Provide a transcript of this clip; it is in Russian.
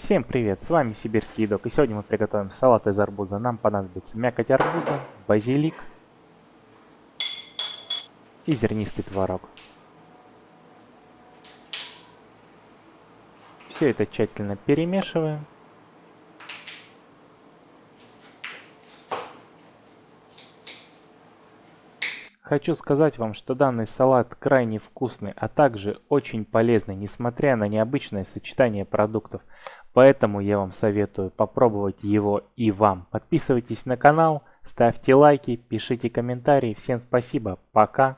Всем привет, с вами Сибирский Едок, и сегодня мы приготовим салат из арбуза. Нам понадобится мякоть арбуза, базилик и зернистый творог. Все это тщательно перемешиваем. Хочу сказать вам, что данный салат крайне вкусный, а также очень полезный, несмотря на необычное сочетание продуктов. Поэтому я вам советую попробовать его и вам. Подписывайтесь на канал, ставьте лайки, пишите комментарии. Всем спасибо, пока.